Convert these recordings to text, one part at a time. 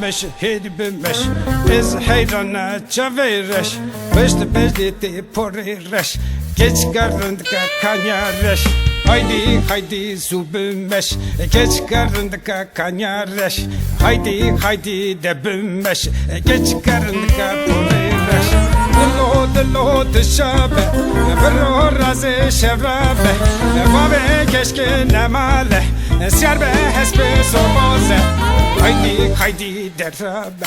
بمش هيدي بمش از حيرانة جاويرش بشت بجدي پوريرش geç karındıka kanyareş haydi haydi su bümmeş geç karındıka kanyareş haydi haydi de bümmeş geç karındıka porireş dilo dışabe vero razı şevrabe vabe keşke nemale siyarbe hesbe soboze haydi haydi derabe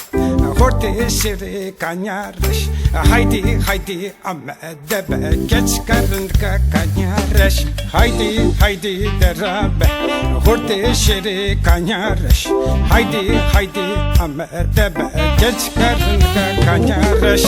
horte şeri kanyareş haydi haydi ama debe geç karındıka kanyareş haydi haydi derabe horte şeri kanyareş haydi haydi ama debe geç karındıka kanyareş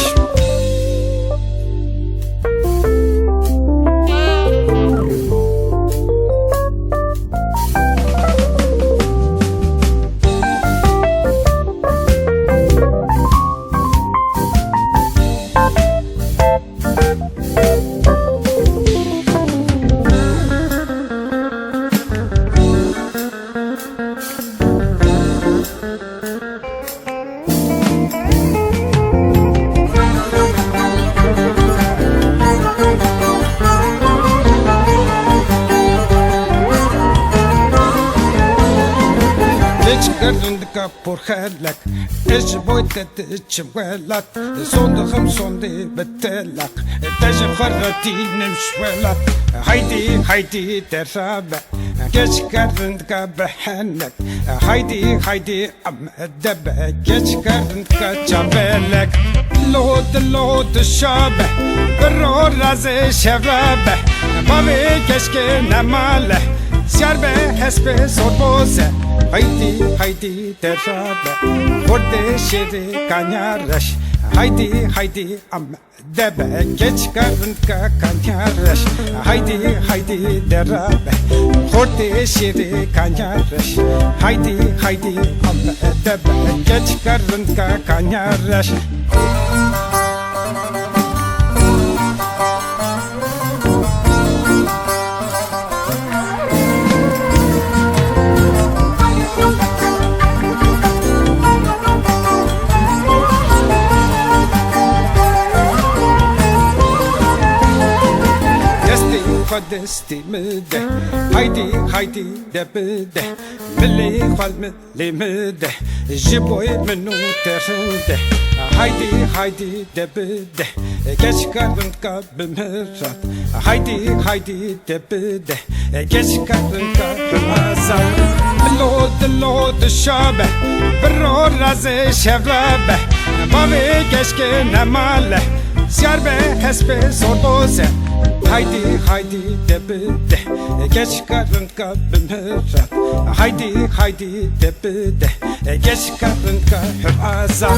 Karındıka porhelak eş boytet çvelat sondum sondi betelak tejim kharatinim şvelat haydi haydi terabe geç karındıka behennek haydi haydi amdebe geç karındıka çabelek lod şabe bero razı şevrabe babe keşke namale siyarbe hesbe sorboze haydi haydi terabe horte şeri kanyareş haydi haydi ama debe geç karındıka kanyareş haydi haydi terabe horte şeri kanyareş haydi haydi ama debe geç karındıka kanyareş Desti müde haydi haydi de bide milli khal milli müde jiboy menu terinde haydi haydi de bide geç karındıka bümürat haydi haydi de bide geç karındıka bümazan lod şabe bero razı şevrabe babe keşke nemale siyarbe hesbe sorboze haydi haydi de bide geç karındıka bümürat haydi haydi de bide geç karındıka hürazan